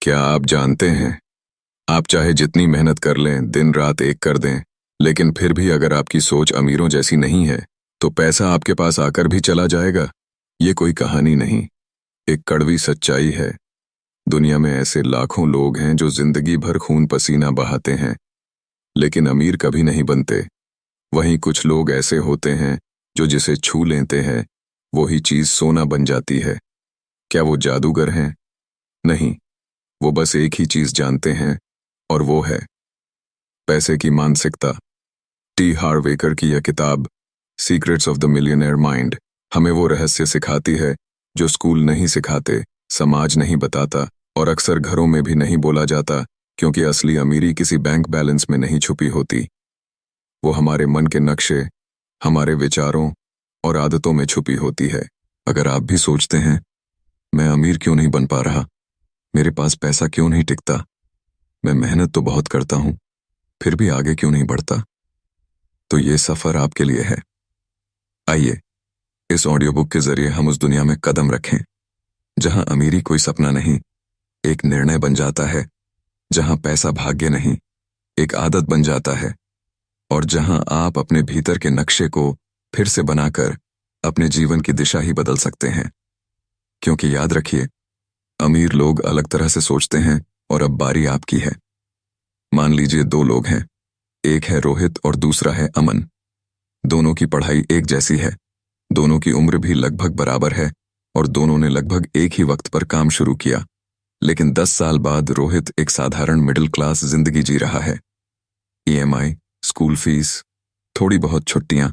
क्या आप जानते हैं, आप चाहे जितनी मेहनत कर लें, दिन रात एक कर दें, लेकिन फिर भी अगर आपकी सोच अमीरों जैसी नहीं है, तो पैसा आपके पास आकर भी चला जाएगा। ये कोई कहानी नहीं, एक कड़वी सच्चाई है। दुनिया में ऐसे लाखों लोग हैं जो जिंदगी भर खून पसीना बहाते हैं, लेकिन अमीर कभी नहीं बनते। वहीं कुछ लोग ऐसे होते हैं जो जिसे छू लेते हैं, वही चीज सोना बन जाती है। क्या वो जादूगर हैं? नहीं, वो बस एक ही चीज जानते हैं, और वो है पैसे की मानसिकता। टी हार्वेकर की यह किताब secrets of the millionaire mind हमें वो रहस्य सिखाती है जो स्कूल नहीं सिखाते, समाज नहीं बताता, और अक्सर घरों में भी नहीं बोला जाता, क्योंकि असली अमीरी किसी बैंक बैलेंस में नहीं छुपी होती। वो हमारे मन के नक्शे, हमारे विचारों और आदतों में छुपी होती है। अगर आप भी सोचते हैं, मैं अमीर क्यों नहीं बन पा रहा, मेरे पास पैसा क्यों नहीं टिकता, मैं मेहनत तो बहुत करता हूं, फिर भी आगे क्यों नहीं बढ़ता, तो ये सफर आपके लिए है। आइए, इस ऑडियो बुक के जरिए हम उस दुनिया में कदम रखें जहां अमीरी कोई सपना नहीं, एक निर्णय बन जाता है, जहां पैसा भाग्य नहीं, एक आदत बन जाता है, और जहां आप अपने भीतर के नक्शे को फिर से बनाकर अपने जीवन की दिशा ही बदल सकते हैं। क्योंकि याद रखिए, अमीर लोग अलग तरह से सोचते हैं, और अब बारी आपकी है। मान लीजिए दो लोग हैं, एक है रोहित और दूसरा है अमन। दोनों की पढ़ाई एक जैसी है, दोनों की उम्र भी लगभग बराबर है, और दोनों ने लगभग एक ही वक्त पर काम शुरू किया। लेकिन 10 साल बाद रोहित एक साधारण मिडिल क्लास जिंदगी जी रहा है। ईएमआई, स्कूल फीस, थोड़ी बहुत छुट्टियां।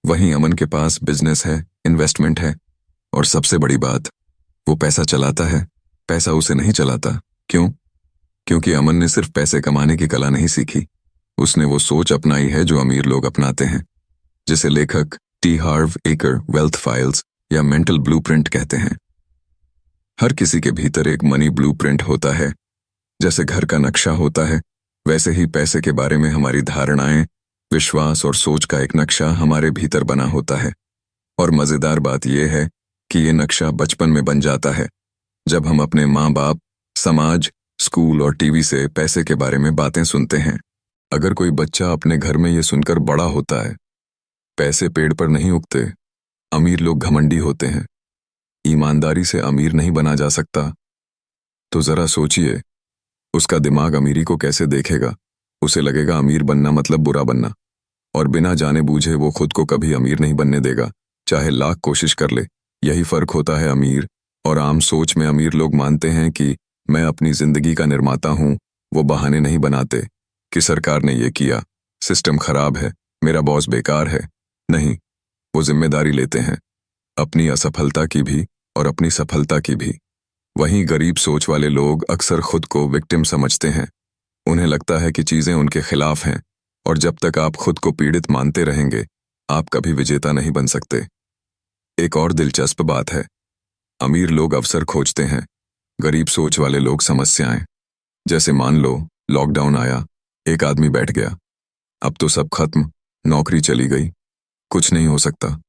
वहीं अमन के पास बिजनेस है, इन्वेस्टमेंट है, और सबसे बड़ी बात, वो पैसा चलाता है, पैसा उसे नहीं चलाता। क्यों? क्योंकि अमन ने सिर्फ पैसे कमाने की कला नहीं सीखी, उसने वो सोच अपनाई है जो अमीर लोग अपनाते हैं, जिसे लेखक टी हार्व एकर वेल्थ फाइल्स या मेंटल ब्लूप्रिंट कहते हैं। हर किसी के भीतर एक मनी ब्लूप्रिंट होता है। जैसे घर का नक्शा होता है, वैसे ही पैसे के बारे में हमारी धारणाएं, विश्वास और सोच का एक नक्शा हमारे भीतर बना होता है। और मजेदार बात यह है कि ये नक्शा बचपन में बन जाता है, जब हम अपने माँ बाप, समाज, स्कूल और टीवी से पैसे के बारे में बातें सुनते हैं। अगर कोई बच्चा अपने घर में ये सुनकर बड़ा होता है, पैसे पेड़ पर नहीं उगते, अमीर लोग घमंडी होते हैं, ईमानदारी से अमीर नहीं बना जा सकता, तो जरा सोचिए, उसका दिमाग अमीरी को कैसे देखेगा। उसे लगेगा अमीर बनना मतलब बुरा बनना, और बिना जाने बूझे वो खुद को कभी अमीर नहीं बनने देगा, चाहे लाख कोशिश कर ले। यही फर्क होता है अमीर और आम सोच में। अमीर लोग मानते हैं कि मैं अपनी जिंदगी का निर्माता हूं। वो बहाने नहीं बनाते कि सरकार ने ये किया, सिस्टम खराब है, मेरा बॉस बेकार है। नहीं, वो जिम्मेदारी लेते हैं, अपनी असफलता की भी और अपनी सफलता की भी। वहीं गरीब सोच वाले लोग अक्सर खुद को विक्टिम समझते हैं। उन्हें लगता है कि चीजें उनके खिलाफ हैं, और जब तक आप खुद को पीड़ित मानते रहेंगे, आप कभी विजेता नहीं बन सकते। एक और दिलचस्प बात है, अमीर लोग अवसर खोजते हैं, गरीब सोच वाले लोग समस्याएं। जैसे मान लो लॉकडाउन आया, एक आदमी बैठ गया, अब तो सब खत्म, नौकरी चली गई, कुछ नहीं हो सकता।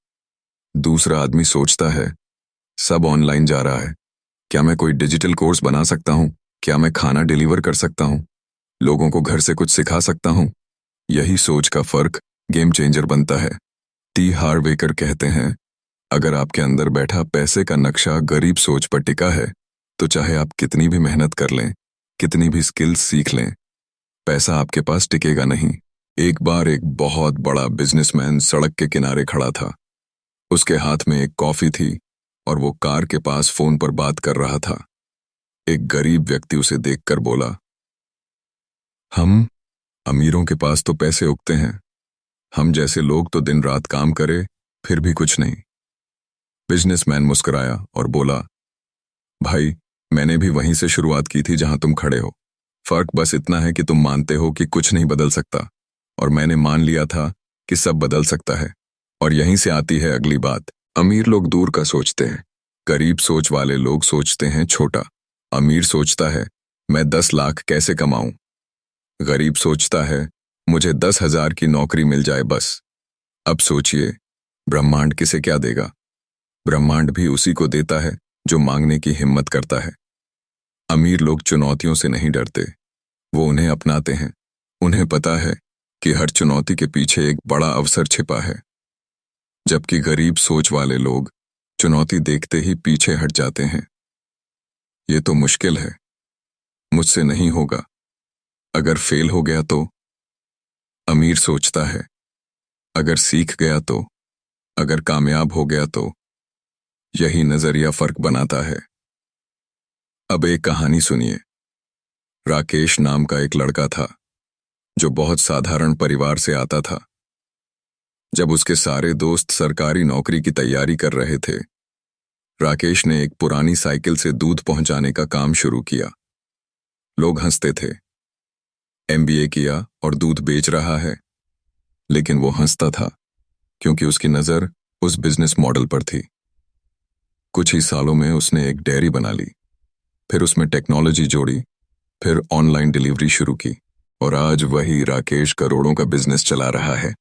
दूसरा आदमी सोचता है, सब ऑनलाइन जा रहा है, क्या मैं कोई डिजिटल कोर्स बना सकता हूं, क्या मैं खाना डिलीवर कर सकता हूं, लोगों को घर से कुछ सिखा सकता हूं। यही सोच का फर्क गेम चेंजर बनता है। टी हार्वेकर कहते हैं, अगर आपके अंदर बैठा पैसे का नक्शा गरीब सोच पर टिका है, तो चाहे आप कितनी भी मेहनत कर लें, कितनी भी स्किल्स सीख लें, पैसा आपके पास टिकेगा नहीं। एक बार एक बहुत बड़ा बिजनेसमैन सड़क के किनारे खड़ा था। उसके हाथ में एक कॉफी थी, और वो कार के पास फोन पर बात कर रहा था। एक गरीब व्यक्ति उसे देखकर बोला, हम अमीरों के पास तो पैसे उगते हैं, हम जैसे लोग तो दिन रात काम करे, फिर भी कुछ नहीं। बिजनेसमैन मुस्कुराया और बोला, भाई, मैंने भी वहीं से शुरुआत की थी जहां तुम खड़े हो। फर्क बस इतना है कि तुम मानते हो कि कुछ नहीं बदल सकता, और मैंने मान लिया था कि सब बदल सकता है। और यहीं से आती है अगली बात। अमीर लोग दूर का सोचते हैं, गरीब सोच वाले लोग सोचते हैं छोटा। अमीर सोचता है, मैं 10 लाख कैसे कमाऊं। गरीब सोचता है, मुझे 10,000 की नौकरी मिल जाए बस। अब सोचिए, ब्रह्मांड किसे क्या देगा? ब्रह्मांड भी उसी को देता है जो मांगने की हिम्मत करता है। अमीर लोग चुनौतियों से नहीं डरते, वो उन्हें अपनाते हैं। उन्हें पता है कि हर चुनौती के पीछे एक बड़ा अवसर छिपा है, जबकि गरीब सोच वाले लोग चुनौती देखते ही पीछे हट जाते हैं। ये तो मुश्किल है, मुझसे नहीं होगा, अगर फेल हो गया तो? अमीर सोचता है, अगर सीख गया तो, अगर कामयाब हो गया तो। यही नजरिया फर्क बनाता है। अब एक कहानी सुनिए। राकेश नाम का एक लड़का था जो बहुत साधारण परिवार से आता था। जब उसके सारे दोस्त सरकारी नौकरी की तैयारी कर रहे थे, राकेश ने एक पुरानी साइकिल से दूध पहुंचाने का काम शुरू किया। लोग हंसते थे, एमबीए किया और दूध बेच रहा है। लेकिन वो हंसता था क्योंकि उसकी नजर उस बिजनेस मॉडल पर थी। कुछ ही सालों में उसने एक डेयरी बना ली, फिर उसमें टेक्नोलॉजी जोड़ी, फिर ऑनलाइन डिलीवरी शुरू की, और आज वही राकेश करोड़ों का बिजनेस चला रहा है।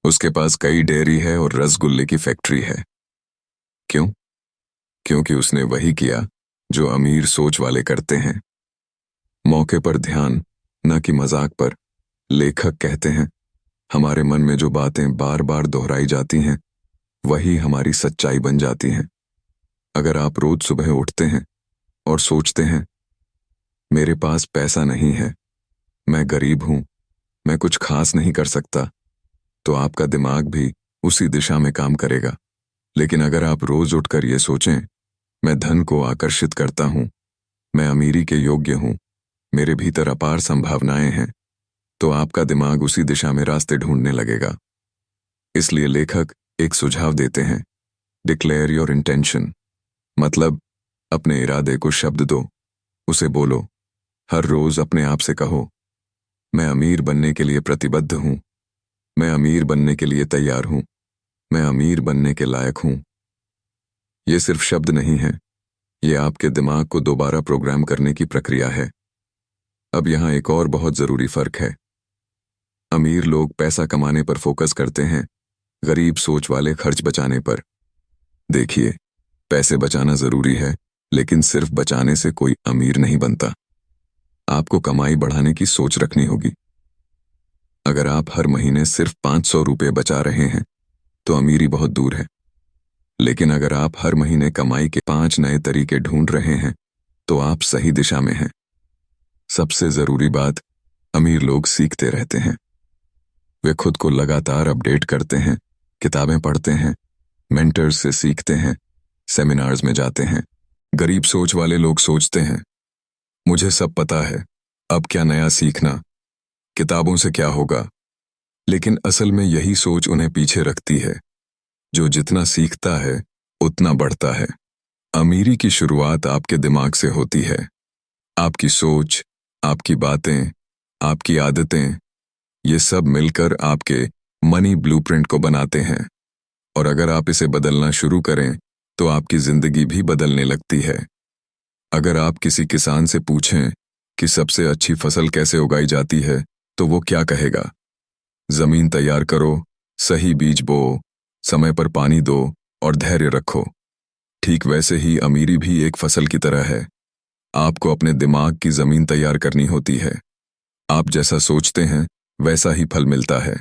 उसके पास कई डेयरी है और रसगुल्ले की फैक्ट्री है। क्यों? क्योंकि उसने वही किया जो अमीर सोच वाले करते हैं। मौके पर ध्यान, न कि मजाक पर। लेखक कहते हैं, हमारे मन में जो बातें बार बार दोहराई जाती हैं, वही हमारी सच्चाई बन जाती हैं। अगर आप रोज सुबह उठते हैं और सोचते हैं, मेरे पास पैसा नहीं है, मैं गरीब हूं, मैं कुछ खास नहीं कर सकता, तो आपका दिमाग भी उसी दिशा में काम करेगा। लेकिन अगर आप रोज उठकर ये सोचें, मैं धन को आकर्षित करता हूं, मैं अमीरी के योग्य हूं, मेरे भीतर अपार संभावनाएं हैं, तो आपका दिमाग उसी दिशा में रास्ते ढूंढने लगेगा। इसलिए लेखक एक सुझाव देते हैं, डिक्लेयर योर इंटेंशन। मतलब अपने इरादे को शब्द दो, उसे बोलो। हर रोज अपने आप से कहो, मैं अमीर बनने के लिए प्रतिबद्ध हूं, मैं अमीर बनने के लिए तैयार हूं, मैं अमीर बनने के लायक हूं। ये सिर्फ शब्द नहीं है, ये आपके दिमाग को दोबारा प्रोग्राम करने की प्रक्रिया है। अब यहां एक और बहुत जरूरी फर्क है। अमीर लोग पैसा कमाने पर फोकस करते हैं, गरीब सोच वाले खर्च बचाने पर। देखिए, पैसे बचाना जरूरी है, लेकिन सिर्फ बचाने से कोई अमीर नहीं बनता। आपको कमाई बढ़ाने की सोच रखनी होगी। अगर आप हर महीने सिर्फ 500 रुपये बचा रहे हैं, तो अमीरी बहुत दूर है। लेकिन अगर आप हर महीने कमाई के 5 नए तरीके ढूंढ रहे हैं, तो आप सही दिशा में हैं। सबसे जरूरी बात, अमीर लोग सीखते रहते हैं। वे खुद को लगातार अपडेट करते हैं, किताबें पढ़ते हैं, मेंटर्स से सीखते हैं, सेमिनार्स में जाते हैं। गरीब सोच वाले लोग सोचते हैं, मुझे सब पता है, अब क्या नया सीखना, किताबों से क्या होगा। लेकिन असल में यही सोच उन्हें पीछे रखती है। जो जितना सीखता है, उतना बढ़ता है। अमीरी की शुरुआत आपके दिमाग से होती है। आपकी सोच, आपकी बातें, आपकी आदतें, ये सब मिलकर आपके मनी ब्लूप्रिंट को बनाते हैं। और अगर आप इसे बदलना शुरू करें, तो आपकी जिंदगी भी बदलने लगती है। अगर आप किसी किसान से पूछें कि सबसे अच्छी फसल कैसे उगाई जाती है, तो वो क्या कहेगा? जमीन तैयार करो, सही बीज बो, समय पर पानी दो और धैर्य रखो। ठीक वैसे ही अमीरी भी एक फसल की तरह है। आपको अपने दिमाग की जमीन तैयार करनी होती है। आप जैसा सोचते हैं, वैसा ही फल मिलता है।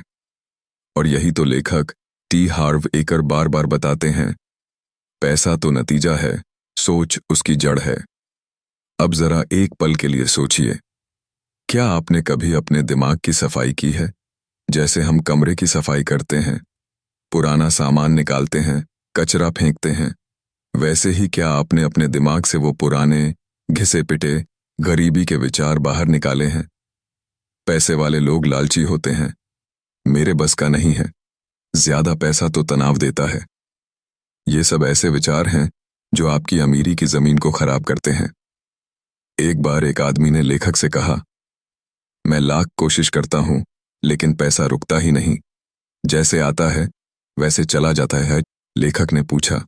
और यही तो लेखक टी हार्व एकर बार बार बताते हैं, पैसा तो नतीजा है, सोच उसकी जड़ है। अब जरा एक पल के लिए सोचिए, क्या आपने कभी अपने दिमाग की सफाई की है? जैसे हम कमरे की सफाई करते हैं, पुराना सामान निकालते हैं, कचरा फेंकते हैं, वैसे ही क्या आपने अपने दिमाग से वो पुराने, घिसे पिटे, गरीबी के विचार बाहर निकाले हैं? पैसे वाले लोग लालची होते हैं, मेरे बस का नहीं है, ज्यादा पैसा तो तनाव देता है। ये सब ऐसे विचार हैं जो आपकी अमीरी की जमीन को खराब करते हैं। एक बार एक आदमी ने लेखक से कहा, मैं लाख कोशिश करता हूं, लेकिन पैसा रुकता ही नहीं, जैसे आता है वैसे चला जाता है। लेखक ने पूछा,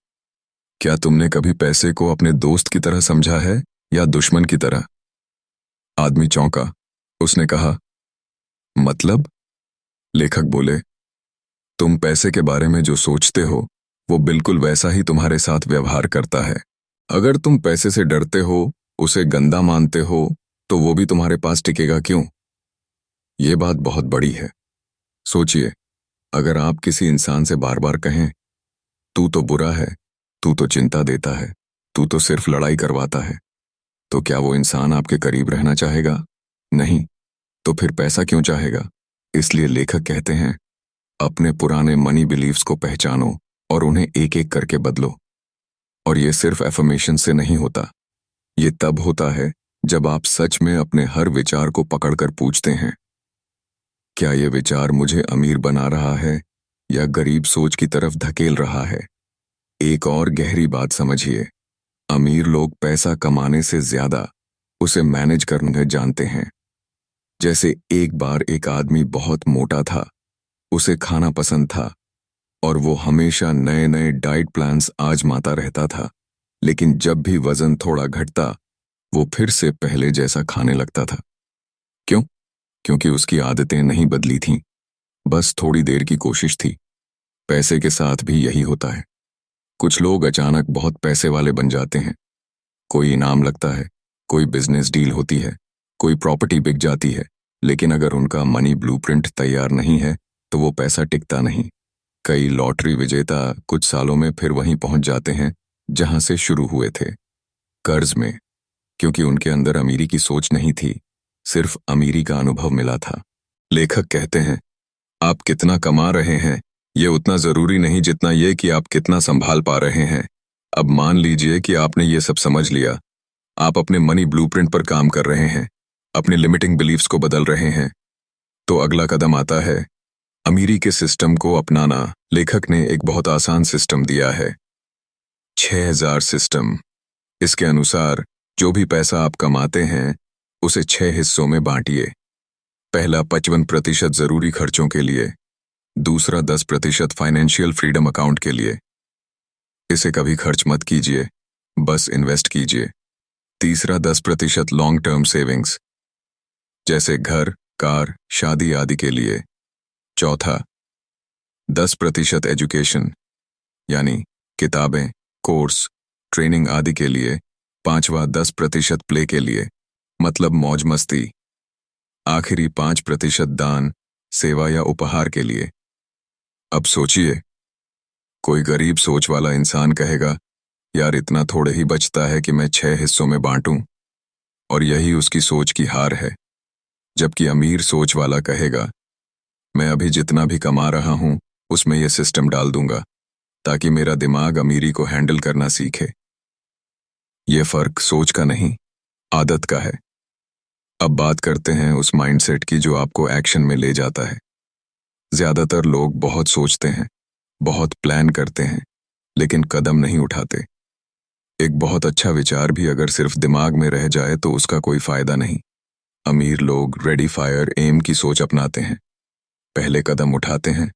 क्या तुमने कभी पैसे को अपने दोस्त की तरह समझा है या दुश्मन की तरह? आदमी चौंका। उसने कहा, मतलब? लेखक बोले, तुम पैसे के बारे में जो सोचते हो, वो बिल्कुल वैसा ही तुम्हारे साथ व्यवहार करता है। अगर तुम पैसे से डरते हो, उसे गंदा मानते हो तो वो भी तुम्हारे पास टिकेगा क्यों? ये बात बहुत बड़ी है। सोचिए, अगर आप किसी इंसान से बार बार कहें, तू तो बुरा है, तू तो चिंता देता है, तू तो सिर्फ लड़ाई करवाता है, तो क्या वो इंसान आपके करीब रहना चाहेगा? नहीं। तो फिर पैसा क्यों चाहेगा? इसलिए लेखक कहते हैं, अपने पुराने मनी बिलीव्स को पहचानो और उन्हें एक एक करके बदलो। और ये सिर्फ एफर्मेशन से नहीं होता। ये तब होता है जब आप सच में अपने हर विचार को पकड़कर पूछते हैं, क्या ये विचार मुझे अमीर बना रहा है या गरीब सोच की तरफ धकेल रहा है? एक और गहरी बात समझिए, अमीर लोग पैसा कमाने से ज्यादा उसे मैनेज करने जानते हैं। जैसे एक बार एक आदमी बहुत मोटा था, उसे खाना पसंद था और वो हमेशा नए नए डाइट प्लान्स आजमाता रहता था, लेकिन जब भी वजन थोड़ा घटता, वो फिर से पहले जैसा खाने लगता था। क्यों? क्योंकि उसकी आदतें नहीं बदली थीं, बस थोड़ी देर की कोशिश थी। पैसे के साथ भी यही होता है। कुछ लोग अचानक बहुत पैसे वाले बन जाते हैं। कोई इनाम लगता है, कोई बिजनेस डील होती है, कोई प्रॉपर्टी बिक जाती है, लेकिन अगर उनका मनी ब्लूप्रिंट तैयार नहीं है तो वो पैसा टिकता नहीं। कई लॉटरी विजेता कुछ सालों में फिर वहीं पहुंच जाते हैं जहां से शुरू हुए थे, कर्ज में, क्योंकि उनके अंदर अमीरी की सोच नहीं थी, सिर्फ अमीरी का अनुभव मिला था। लेखक कहते हैं, आप कितना कमा रहे हैं ये उतना जरूरी नहीं जितना ये कि आप कितना संभाल पा रहे हैं। अब मान लीजिए कि आपने ये सब समझ लिया, आप अपने मनी ब्लूप्रिंट पर काम कर रहे हैं, अपने लिमिटिंग बिलीफ्स को बदल रहे हैं, तो अगला कदम आता है अमीरी के सिस्टम को अपनाना। लेखक ने एक बहुत आसान सिस्टम दिया है, 6000 सिस्टम। इसके अनुसार जो भी पैसा आप कमाते हैं उसे 6 हिस्सों में बांटिए। पहला 55% जरूरी खर्चों के लिए, दूसरा 10% फाइनेंशियल फ्रीडम अकाउंट के लिए, इसे कभी खर्च मत कीजिए, बस इन्वेस्ट कीजिए। तीसरा 10% लॉन्ग टर्म सेविंग्स, जैसे घर, कार, शादी आदि के लिए। चौथा 10% एजुकेशन, यानी किताबें, कोर्स, ट्रेनिंग आदि के लिए। पांचवा 10% प्ले के लिए, मतलब मौज मस्ती। आखिरी 5% दान, सेवा या उपहार के लिए। अब सोचिए, कोई गरीब सोच वाला इंसान कहेगा, यार इतना थोड़े ही बचता है कि मैं 6 हिस्सों में बांटूं, और यही उसकी सोच की हार है। जबकि अमीर सोच वाला कहेगा, मैं अभी जितना भी कमा रहा हूं उसमें यह सिस्टम डाल दूंगा ताकि मेरा दिमाग अमीरी को हैंडल करना सीखे। यह फर्क सोच का नहीं, आदत का है। अब बात करते हैं उस माइंडसेट की जो आपको एक्शन में ले जाता है। ज्यादातर लोग बहुत सोचते हैं, बहुत प्लान करते हैं, लेकिन कदम नहीं उठाते। एक बहुत अच्छा विचार भी अगर सिर्फ दिमाग में रह जाए तो उसका कोई फायदा नहीं। अमीर लोग रेडी फायर एम की सोच अपनाते हैं, पहले कदम उठाते हैं,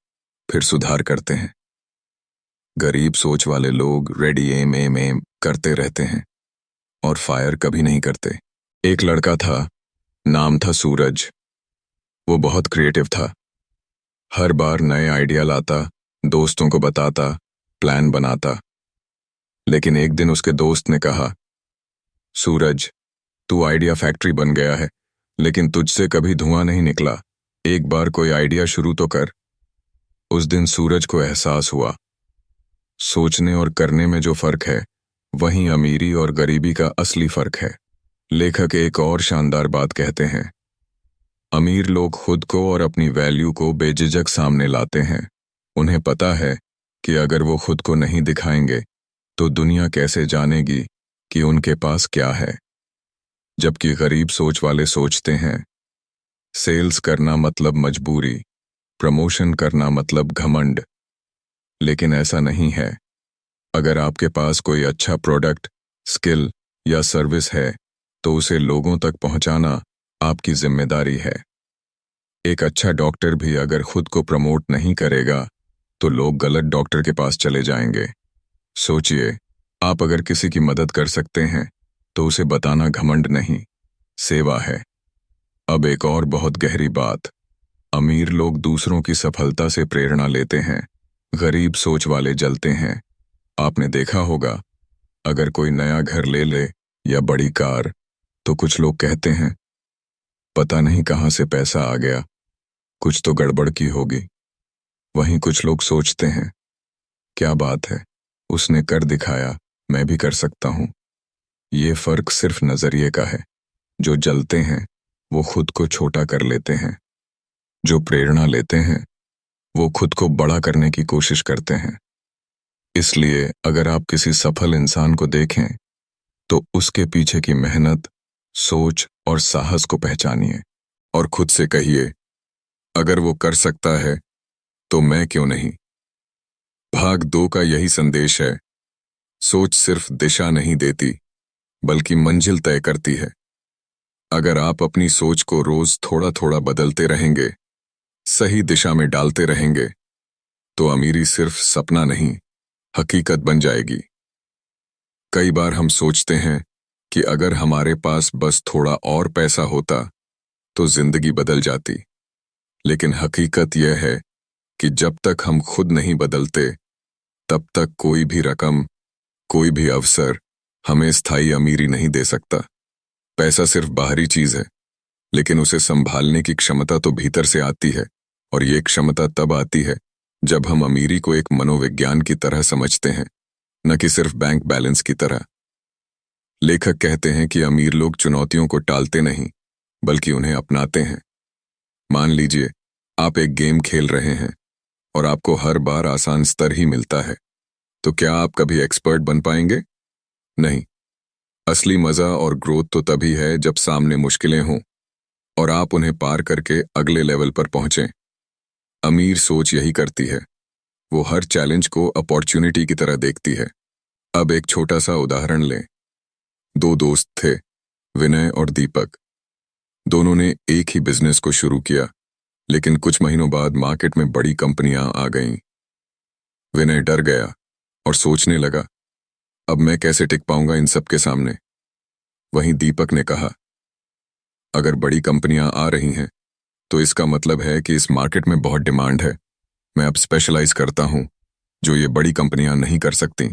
फिर सुधार करते हैं। गरीब सोच वाले लोग रेडी एम एम एम करते रहते हैं और फायर कभी नहीं करते। एक लड़का था, नाम था सूरज। वो बहुत क्रिएटिव था, हर बार नए आइडिया लाता, दोस्तों को बताता, प्लान बनाता। लेकिन एक दिन उसके दोस्त ने कहा, सूरज, तू आइडिया फैक्ट्री बन गया है, लेकिन तुझसे कभी धुआं नहीं निकला। एक बार कोई आइडिया शुरू तो कर। उस दिन सूरज को एहसास हुआ, सोचने और करने में जो फर्क है वहीं अमीरी और गरीबी का असली फर्क है। लेखक एक और शानदार बात कहते हैं, अमीर लोग खुद को और अपनी वैल्यू को बेझिझक सामने लाते हैं। उन्हें पता है कि अगर वो खुद को नहीं दिखाएंगे तो दुनिया कैसे जानेगी कि उनके पास क्या है। जबकि गरीब सोच वाले सोचते हैं, सेल्स करना मतलब मजबूरी, प्रमोशन करना मतलब घमंड। लेकिन ऐसा नहीं है। अगर आपके पास कोई अच्छा प्रोडक्ट, स्किल या सर्विस है तो उसे लोगों तक पहुंचाना आपकी जिम्मेदारी है। एक अच्छा डॉक्टर भी अगर खुद को प्रमोट नहीं करेगा तो लोग गलत डॉक्टर के पास चले जाएंगे। सोचिए, आप अगर किसी की मदद कर सकते हैं तो उसे बताना घमंड नहीं, सेवा है। अब एक और बहुत गहरी बात, अमीर लोग दूसरों की सफलता से प्रेरणा लेते हैं, गरीब सोच वाले जलते हैं। आपने देखा होगा, अगर कोई नया घर ले ले या बड़ी कार, तो कुछ लोग कहते हैं पता नहीं कहाँ से पैसा आ गया, कुछ तो गड़बड़ की होगी। वहीं कुछ लोग सोचते हैं क्या बात है, उसने कर दिखाया, मैं भी कर सकता हूँ। ये फर्क सिर्फ नजरिए का है। जो जलते हैं वो खुद को छोटा कर लेते हैं, जो प्रेरणा लेते हैं वो खुद को बड़ा करने की कोशिश करते हैं। इसलिए अगर आप किसी सफल इंसान को देखें तो उसके पीछे की मेहनत, सोच और साहस को पहचानिए और खुद से कहिए अगर वो कर सकता है तो मैं क्यों नहीं। भाग 2 का यही संदेश है। सोच सिर्फ दिशा नहीं देती बल्कि मंजिल तय करती है। अगर आप अपनी सोच को रोज थोड़ा थोड़ा बदलते रहेंगे, सही दिशा में डालते रहेंगे, तो अमीरी सिर्फ सपना नहीं, हकीकत बन जाएगी। कई बार हम सोचते हैं कि अगर हमारे पास बस थोड़ा और पैसा होता तो जिंदगी बदल जाती। लेकिन हकीकत यह है कि जब तक हम खुद नहीं बदलते, तब तक कोई भी रकम, कोई भी अवसर हमें स्थायी अमीरी नहीं दे सकता। पैसा सिर्फ बाहरी चीज है, लेकिन उसे संभालने की क्षमता तो भीतर से आती है, और ये क्षमता तब आती है जब हम अमीरी को एक मनोविज्ञान की तरह समझते हैं, न कि सिर्फ बैंक बैलेंस की तरह। लेखक कहते हैं कि अमीर लोग चुनौतियों को टालते नहीं, बल्कि उन्हें अपनाते हैं। मान लीजिए आप एक गेम खेल रहे हैं और आपको हर बार आसान स्तर ही मिलता है, तो क्या आप कभी एक्सपर्ट बन पाएंगे? नहीं। असली मजा और ग्रोथ तो तभी है जब सामने मुश्किलें हों और आप उन्हें पार करके अगले लेवल पर पहुंचें। अमीर सोच यही करती है, वो हर चैलेंज को अपॉर्चुनिटी की तरह देखती है। अब एक छोटा सा उदाहरण लें। 2 दोस्त थे, विनय और दीपक। दोनों ने एक ही बिजनेस को शुरू किया, लेकिन कुछ महीनों बाद मार्केट में बड़ी कंपनियां आ गईं। विनय डर गया और सोचने लगा, अब मैं कैसे टिक पाऊंगा इन सब के सामने। वहीं दीपक ने कहा, अगर बड़ी कंपनियां आ रही हैं तो इसका मतलब है कि इस मार्केट में बहुत डिमांड है। मैं अब स्पेशलाइज करता हूं जो ये बड़ी कंपनियां नहीं कर सकती।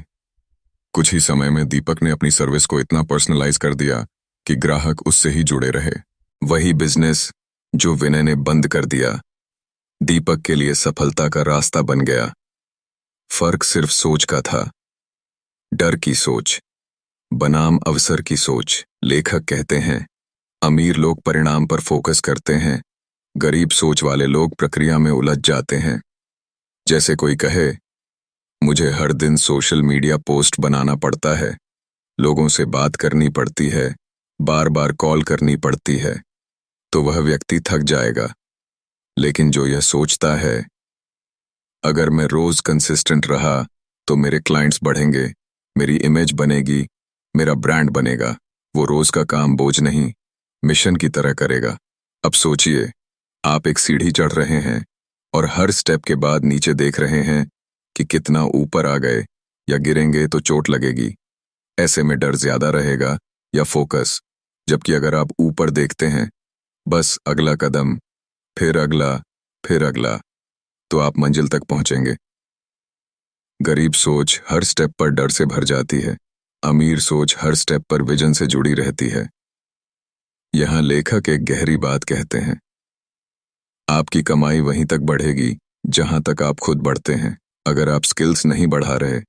कुछ ही समय में दीपक ने अपनी सर्विस को इतना पर्सनलाइज कर दिया कि ग्राहक उससे ही जुड़े रहे। वही बिजनेस जो विनय ने बंद कर दिया, दीपक के लिए सफलता का रास्ता बन गया। फर्क सिर्फ सोच का था, डर की सोच बनाम अवसर की सोच। लेखक कहते हैं, अमीर लोग परिणाम पर फोकस करते हैं, गरीब सोच वाले लोग प्रक्रिया में उलझ जाते हैं। जैसे कोई कहे, मुझे हर दिन सोशल मीडिया पोस्ट बनाना पड़ता है, लोगों से बात करनी पड़ती है, बार बार कॉल करनी पड़ती है, तो वह व्यक्ति थक जाएगा। लेकिन जो यह सोचता है, अगर मैं रोज कंसिस्टेंट रहा तो मेरे क्लाइंट्स बढ़ेंगे, मेरी इमेज बनेगी, मेरा ब्रांड बनेगा, वो रोज का काम बोझ नहीं, मिशन की तरह करेगा। अब सोचिए, आप एक सीढ़ी चढ़ रहे हैं और हर स्टेप के बाद नीचे देख रहे हैं कि कितना ऊपर आ गए, या गिरेंगे तो चोट लगेगी। ऐसे में डर ज्यादा रहेगा या फोकस? जबकि अगर आप ऊपर देखते हैं, बस अगला कदम, फिर अगला, फिर अगला, तो आप मंजिल तक पहुंचेंगे। गरीब सोच हर स्टेप पर डर से भर जाती है, अमीर सोच हर स्टेप पर विजन से जुड़ी रहती है। यहां लेखक एक गहरी बात कहते हैं, आपकी कमाई वहीं तक बढ़ेगी जहां तक आप खुद बढ़ते हैं। अगर आप स्किल्स नहीं बढ़ा रहे,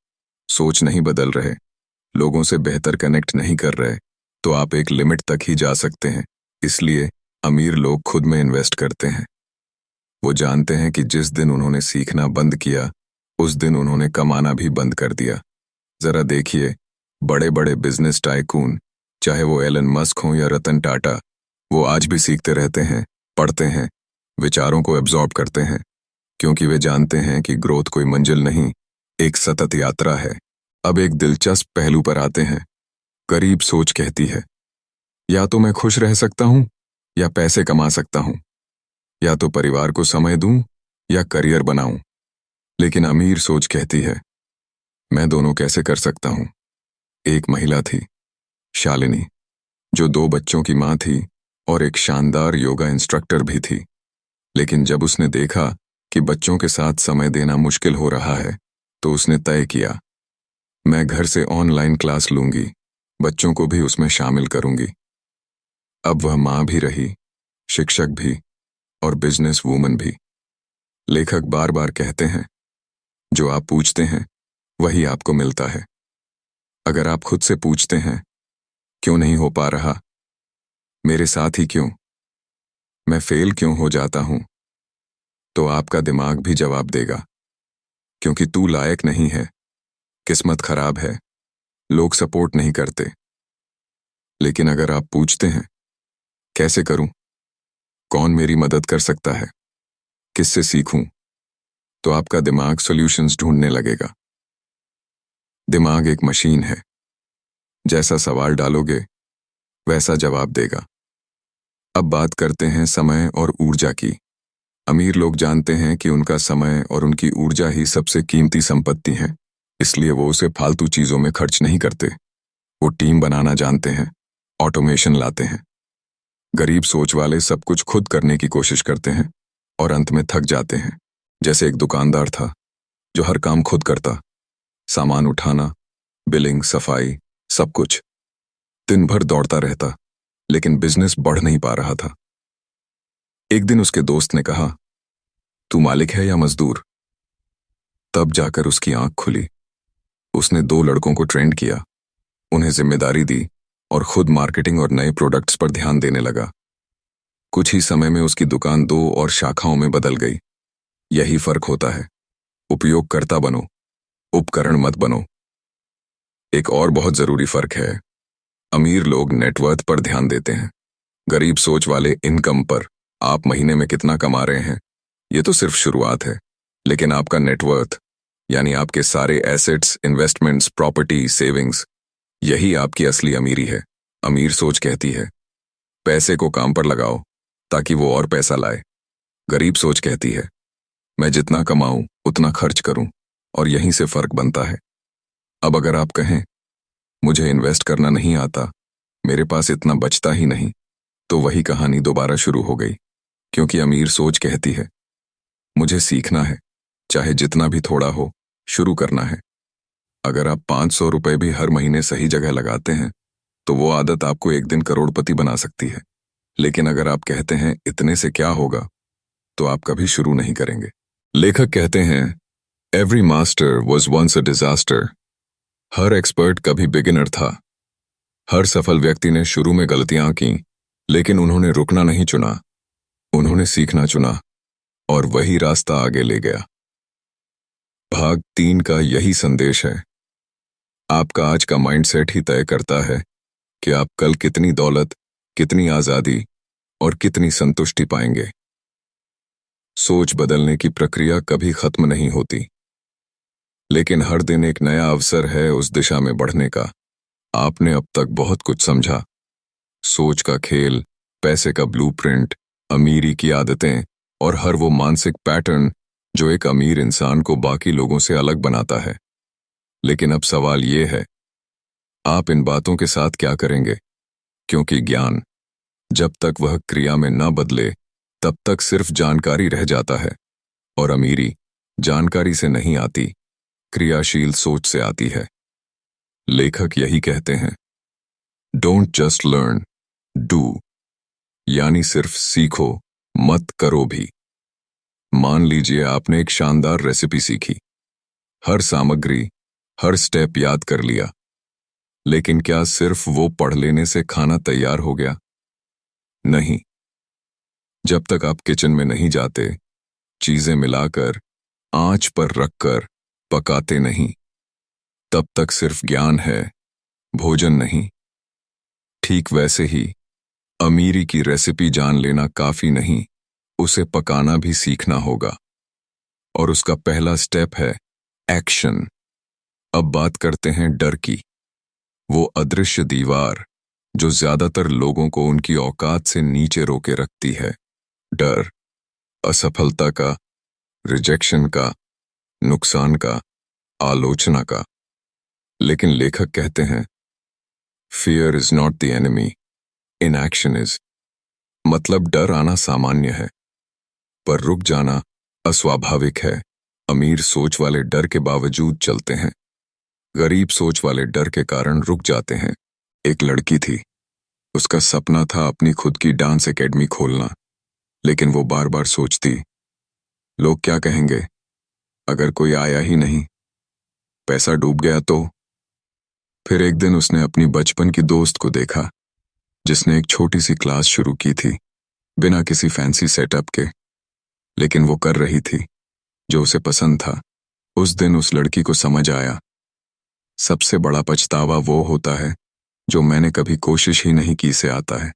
सोच नहीं बदल रहे, लोगों से बेहतर कनेक्ट नहीं कर रहे, तो आप एक लिमिट तक ही जा सकते हैं। इसलिए अमीर लोग खुद में इन्वेस्ट करते हैं। वो जानते हैं कि जिस दिन उन्होंने सीखना बंद किया, उस दिन उन्होंने कमाना भी बंद कर दिया। जरा देखिए, बड़े बड़े बिजनेस टाइकून, चाहे वो एलन मस्क हो या रतन टाटा, वो आज भी सीखते रहते हैं, पढ़ते हैं, विचारों को एब्जॉर्ब करते हैं, क्योंकि वे जानते हैं कि ग्रोथ कोई मंजिल नहीं, एक सतत यात्रा है। अब एक दिलचस्प पहलू पर आते हैं। गरीब सोच कहती है, या तो मैं खुश रह सकता हूं या पैसे कमा सकता हूं, या तो परिवार को समय दूं या करियर बनाऊं। लेकिन अमीर सोच कहती है, मैं दोनों कैसे कर सकता हूं। एक महिला थी, शालिनी, जो 2 बच्चों की मां थी और एक शानदार योगा इंस्ट्रक्टर भी थी। लेकिन जब उसने देखा कि बच्चों के साथ समय देना मुश्किल हो रहा है, तो उसने तय किया, मैं घर से ऑनलाइन क्लास लूंगी, बच्चों को भी उसमें शामिल करूंगी। अब वह माँ भी रही, शिक्षक भी और बिजनेस वूमन भी। लेखक बार बार कहते हैं, जो आप पूछते हैं वही आपको मिलता है। अगर आप खुद से पूछते हैं, क्यों नहीं हो पा रहा, मेरे साथ ही क्यों, मैं फेल क्यों हो जाता हूं, तो आपका दिमाग भी जवाब देगा, क्योंकि तू लायक नहीं है, किस्मत खराब है, लोग सपोर्ट नहीं करते। लेकिन अगर आप पूछते हैं, कैसे करूं, कौन मेरी मदद कर सकता है, किससे सीखूं, तो आपका दिमाग सॉल्यूशंस ढूंढने लगेगा। दिमाग एक मशीन है, जैसा सवाल डालोगे वैसा जवाब देगा। अब बात करते हैं समय और ऊर्जा की। अमीर लोग जानते हैं कि उनका समय और उनकी ऊर्जा ही सबसे कीमती संपत्ति है, इसलिए वो उसे फालतू चीजों में खर्च नहीं करते। वो टीम बनाना जानते हैं, ऑटोमेशन लाते हैं। गरीब सोच वाले सब कुछ खुद करने की कोशिश करते हैं और अंत में थक जाते हैं। जैसे एक दुकानदार था जो हर काम खुद करता, सामान उठाना, बिलिंग, सफाई, सब कुछ। दिन भर दौड़ता रहता, लेकिन बिजनेस बढ़ नहीं पा रहा था। एक दिन उसके दोस्त ने कहा, तू मालिक है या मजदूर? तब जाकर उसकी आंख खुली। उसने 2 लड़कों को ट्रेंड किया, उन्हें जिम्मेदारी दी और खुद मार्केटिंग और नए प्रोडक्ट्स पर ध्यान देने लगा। कुछ ही समय में उसकी दुकान 2 और शाखाओं में बदल गई। यही फर्क होता है, उपयोगकर्ता बनो, उपकरण मत बनो। एक और बहुत जरूरी फर्क है, अमीर लोग नेटवर्थ पर ध्यान देते हैं, गरीब सोच वाले इनकम पर। आप महीने में कितना कमा रहे हैं, ये तो सिर्फ शुरुआत है, लेकिन आपका नेटवर्थ, यानी आपके सारे एसेट्स, इन्वेस्टमेंट्स, प्रॉपर्टी, सेविंग्स, यही आपकी असली अमीरी है। अमीर सोच कहती है, पैसे को काम पर लगाओ ताकि वो और पैसा लाए। गरीब सोच कहती है, मैं जितना कमाऊं उतना खर्च करूं, और यहीं से फर्क बनता है। अब अगर आप कहें, मुझे इन्वेस्ट करना नहीं आता, मेरे पास इतना बचता ही नहीं, तो वही कहानी दोबारा शुरू हो गई। क्योंकि अमीर सोच कहती है, मुझे सीखना है, चाहे जितना भी थोड़ा हो, शुरू करना है। अगर आप 500 रुपए भी हर महीने सही जगह लगाते हैं, तो वो आदत आपको एक दिन करोड़पति बना सकती है। लेकिन अगर आप कहते हैं इतने से क्या होगा, तो आप कभी शुरू नहीं करेंगे। लेखक कहते हैं, every master was once a disaster. हर एक्सपर्ट कभी बिगिनर था। हर सफल व्यक्ति ने शुरू में गलतियां की, लेकिन उन्होंने रुकना नहीं चुना, उन्होंने सीखना चुना, और वही रास्ता आगे ले गया। भाग 3 का यही संदेश है। आपका आज का माइंडसेट ही तय करता है कि आप कल कितनी दौलत, कितनी आजादी और कितनी संतुष्टि पाएंगे। सोच बदलने की प्रक्रिया कभी खत्म नहीं होती, लेकिन हर दिन एक नया अवसर है उस दिशा में बढ़ने का। आपने अब तक बहुत कुछ समझा, सोच का खेल, पैसे का ब्लूप्रिंट, अमीरी की आदतें और हर वो मानसिक पैटर्न जो एक अमीर इंसान को बाकी लोगों से अलग बनाता है। लेकिन अब सवाल ये है, आप इन बातों के साथ क्या करेंगे? क्योंकि ज्ञान, जब तक वह क्रिया में न बदले, तब तक सिर्फ जानकारी रह जाता है, और अमीरी जानकारी से नहीं आती, क्रियाशील सोच से आती है। लेखक यही कहते हैं, डोंट जस्ट लर्न, डू। यानी सिर्फ सीखो, मत करो भी। मान लीजिए आपने एक शानदार रेसिपी सीखी, हर सामग्री, हर स्टेप याद कर लिया, लेकिन क्या सिर्फ वो पढ़ लेने से खाना तैयार हो गया? नहीं। जब तक आप किचन में नहीं जाते, चीजें मिलाकर, आंच पर रखकर पकाते नहीं, तब तक सिर्फ ज्ञान है, भोजन नहीं। ठीक वैसे ही अमीरी की रेसिपी जान लेना काफी नहीं, उसे पकाना भी सीखना होगा। और उसका पहला स्टेप है एक्शन। अब बात करते हैं डर की, वो अदृश्य दीवार जो ज्यादातर लोगों को उनकी औकात से नीचे रोके रखती है। डर असफलता का, रिजेक्शन का, नुकसान का, आलोचना का। लेकिन लेखक कहते हैं, fear is not the enemy, inaction is. मतलब डर आना सामान्य है, पर रुक जाना अस्वाभाविक है। अमीर सोच वाले डर के बावजूद चलते हैं, गरीब सोच वाले डर के कारण रुक जाते हैं। एक लड़की थी। उसका सपना था अपनी खुद की डांस एकेडमी खोलना, लेकिन वो बार बार सोचती, लोग क्या कहेंगे अगर कोई आया ही नहीं, पैसा डूब गया तो। फिर एक दिन उसने अपनी बचपन की दोस्त को देखा, जिसने एक छोटी सी क्लास शुरू की थी, बिना किसी फैंसी सेटअप के, लेकिन वो कर रही थी जो उसे पसंद था। उस दिन उस लड़की को समझ आया, सबसे बड़ा पछतावा वो होता है जो मैंने कभी कोशिश ही नहीं की से आता है।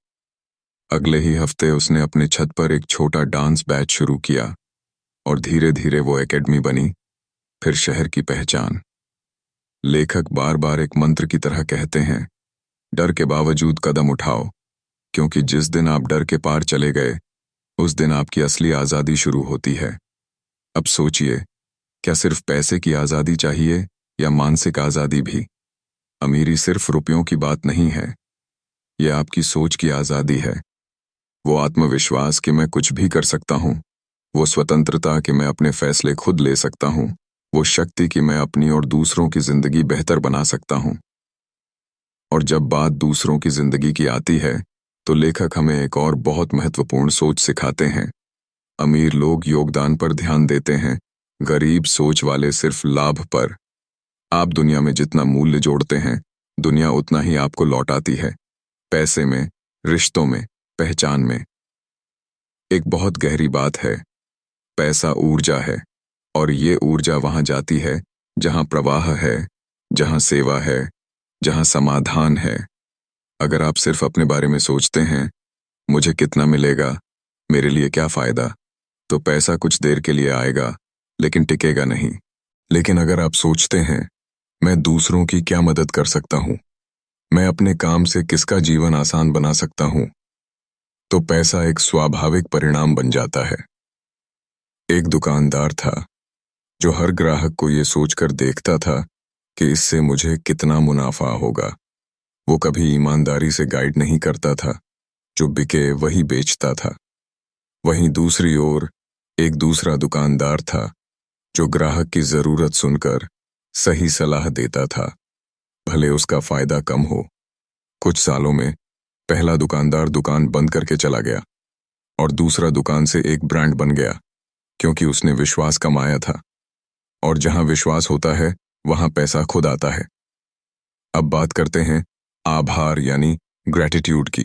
अगले ही हफ्ते उसने अपने छत पर एक छोटा डांस बैच शुरू किया और धीरे धीरे वो एकेडमी बनी, फिर शहर की पहचान। लेखक बार बार एक मंत्र की तरह कहते हैं, डर के बावजूद कदम उठाओ, क्योंकि जिस दिन आप डर के पार चले गए, उस दिन आपकी असली आज़ादी शुरू होती है। अब सोचिए, क्या सिर्फ पैसे की आज़ादी चाहिए या मानसिक आज़ादी भी? अमीरी सिर्फ रुपयों की बात नहीं है, यह आपकी सोच की आज़ादी है। वो आत्मविश्वास कि मैं कुछ भी कर सकता हूँ, वो स्वतंत्रता कि मैं अपने फैसले खुद ले सकता हूँ, वो शक्ति कि मैं अपनी और दूसरों की जिंदगी बेहतर बना सकता हूँ। और जब बात दूसरों की जिंदगी की आती है, तो लेखक हमें एक और बहुत महत्वपूर्ण सोच सिखाते हैं। अमीर लोग योगदान पर ध्यान देते हैं, गरीब सोच वाले सिर्फ लाभ पर। आप दुनिया में जितना मूल्य जोड़ते हैं, दुनिया उतना ही आपको लौटाती है, पैसे में, रिश्तों में, पहचान में। एक बहुत गहरी बात है, पैसा ऊर्जा है, और ये ऊर्जा वहां जाती है जहां प्रवाह है, जहां सेवा है, जहां समाधान है। अगर आप सिर्फ अपने बारे में सोचते हैं, मुझे कितना मिलेगा, मेरे लिए क्या फायदा, तो पैसा कुछ देर के लिए आएगा, लेकिन टिकेगा नहीं। लेकिन अगर आप सोचते हैं, मैं दूसरों की क्या मदद कर सकता हूँ, मैं अपने काम से किसका जीवन आसान बना सकता हूँ, तो पैसा एक स्वाभाविक परिणाम बन जाता है। एक दुकानदार था जो हर ग्राहक को ये सोचकर देखता था कि इससे मुझे कितना मुनाफा होगा। वो कभी ईमानदारी से गाइड नहीं करता था, जो बिके वही बेचता था। वहीं दूसरी ओर एक दूसरा दुकानदार था जो ग्राहक की जरूरत सुनकर सही सलाह देता था, भले उसका फायदा कम हो। कुछ सालों में पहला दुकानदार दुकान बंद करके चला गया और दूसरा दुकान से एक ब्रांड बन गया, क्योंकि उसने विश्वास कमाया था। और जहां विश्वास होता है, वहां पैसा खुद आता है। अब बात करते हैं आभार यानी ग्रैटिट्यूड की,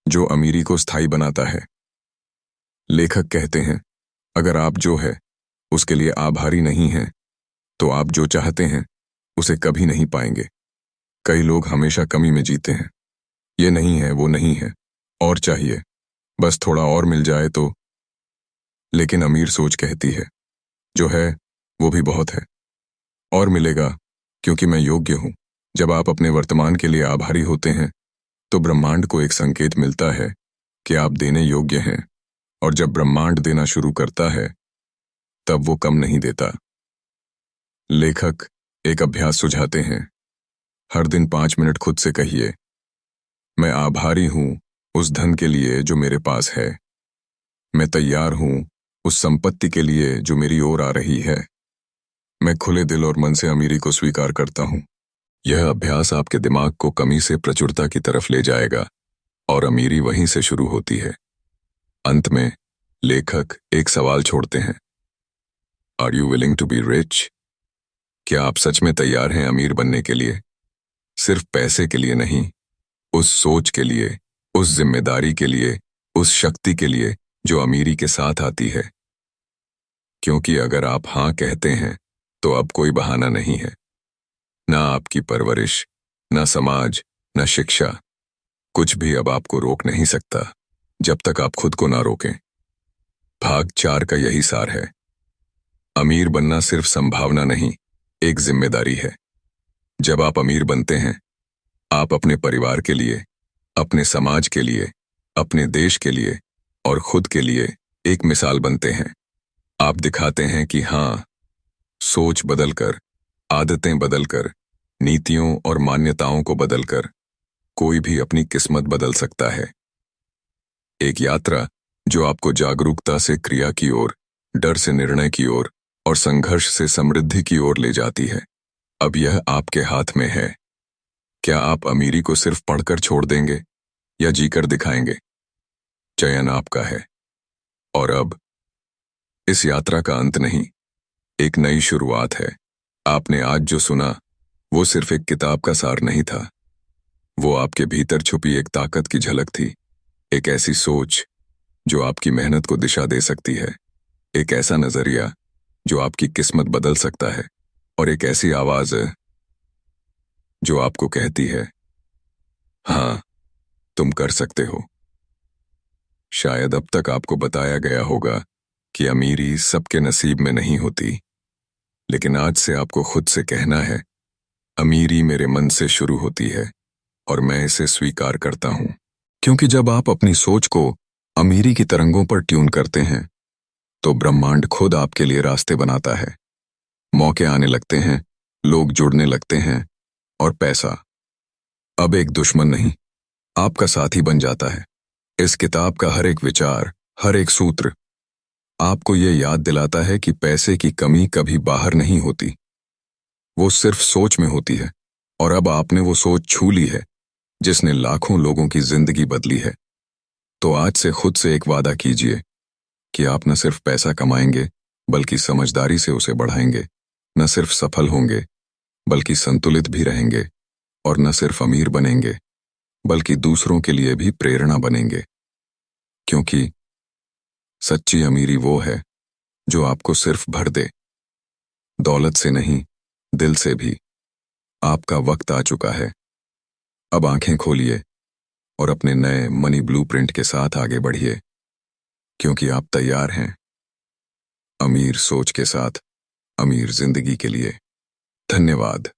जो अमीरी को स्थायी बनाता है। लेखक कहते हैं, अगर आप जो है उसके लिए आभारी नहीं हैं, तो आप जो चाहते हैं उसे कभी नहीं पाएंगे। कई लोग हमेशा कमी में जीते हैं, ये नहीं है, वो नहीं है, और चाहिए, बस थोड़ा और मिल जाए तो। लेकिन अमीर सोच कहती है, जो है वो भी बहुत है, और मिलेगा, क्योंकि मैं योग्य हूं। जब आप अपने वर्तमान के लिए आभारी होते हैं, तो ब्रह्मांड को एक संकेत मिलता है कि आप देने योग्य हैं, और जब ब्रह्मांड देना शुरू करता है, तब वो कम नहीं देता। लेखक एक अभ्यास सुझाते हैं, हर दिन 5 मिनट खुद से कहिए, मैं आभारी हूं उस धन के लिए जो मेरे पास है, मैं तैयार हूं उस संपत्ति के लिए जो मेरी ओर आ रही है, मैं खुले दिल और मन से अमीरी को स्वीकार करता हूं। यह अभ्यास आपके दिमाग को कमी से प्रचुरता की तरफ ले जाएगा, और अमीरी वहीं से शुरू होती है। अंत में लेखक एक सवाल छोड़ते हैं, are you willing to be rich? क्या आप सच में तैयार हैं अमीर बनने के लिए? सिर्फ पैसे के लिए नहीं, उस सोच के लिए, उस जिम्मेदारी के लिए, उस शक्ति के लिए जो अमीरी के साथ आती है। क्योंकि अगर आप हां कहते हैं, तो अब कोई बहाना नहीं है। ना आपकी परवरिश, ना समाज, ना शिक्षा, कुछ भी अब आपको रोक नहीं सकता, जब तक आप खुद को ना रोकें। भाग 4 का यही सार है। अमीर बनना सिर्फ संभावना नहीं, एक जिम्मेदारी है। जब आप अमीर बनते हैं, आप अपने परिवार के लिए, अपने समाज के लिए, अपने देश के लिए और खुद के लिए एक मिसाल बनते हैं। आप दिखाते हैं कि हाँ, सोच बदलकर, आदतें बदलकर, नीतियों और मान्यताओं को बदलकर कोई भी अपनी किस्मत बदल सकता है। एक यात्रा जो आपको जागरूकता से क्रिया की ओर, डर से निर्णय की ओर और संघर्ष से समृद्धि की ओर ले जाती है। अब यह आपके हाथ में है क्या आप अमीरी को सिर्फ पढ़कर छोड़ देंगे या जीकर दिखाएंगे? चयन आपका है। और अब इस यात्रा का अंत नहीं, एक नई शुरुआत है। आपने आज जो सुना वो सिर्फ एक किताब का सार नहीं था। वो आपके भीतर छुपी एक ताकत की झलक थी। एक ऐसी सोच जो आपकी मेहनत को दिशा दे सकती है, एक ऐसा नजरिया जो आपकी किस्मत बदल सकता है, और एक ऐसी आवाज है जो आपको कहती है, हाँ, तुम कर सकते हो। शायद अब तक आपको बताया गया होगा कि अमीरी सबके नसीब में नहीं होती, लेकिन आज से आपको खुद से कहना है, अमीरी मेरे मन से शुरू होती है और मैं इसे स्वीकार करता हूं। क्योंकि जब आप अपनी सोच को अमीरी की तरंगों पर ट्यून करते हैं, तो ब्रह्मांड खुद आपके लिए रास्ते बनाता है। मौके आने लगते हैं, लोग जुड़ने लगते हैं, और पैसा अब एक दुश्मन नहीं, आपका साथी बन जाता है। इस किताब का हर एक विचार, हर एक सूत्र आपको ये याद दिलाता है कि पैसे की कमी कभी बाहर नहीं होती, वो सिर्फ सोच में होती है। और अब आपने वो सोच छू ली है जिसने लाखों लोगों की जिंदगी बदली है। तो आज से खुद से एक वादा कीजिए कि आप न सिर्फ पैसा कमाएंगे, बल्कि समझदारी से उसे बढ़ाएंगे। न सिर्फ सफल होंगे, बल्कि संतुलित भी रहेंगे। और न सिर्फ अमीर बनेंगे, बल्कि दूसरों के लिए भी प्रेरणा बनेंगे। क्योंकि सच्ची अमीरी वो है जो आपको सिर्फ भर दे, दौलत से नहीं, दिल से भी। आपका वक्त आ चुका है। अब आंखें खोलिए और अपने नए मनी ब्लूप्रिंट के साथ आगे बढ़िए, क्योंकि आप तैयार हैं अमीर सोच के साथ अमीर जिंदगी के लिए। धन्यवाद।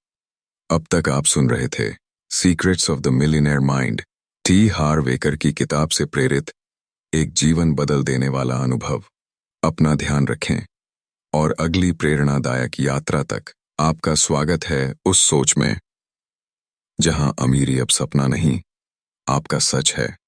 अब तक आप सुन रहे थे secrets of the millionaire mind, T Harv Eker की किताब से प्रेरित एक जीवन बदल देने वाला अनुभव। अपना ध्यान रखें, और अगली प्रेरणादायक यात्रा तक आपका स्वागत है उस सोच में जहां अमीरी अब सपना नहीं, आपका सच है।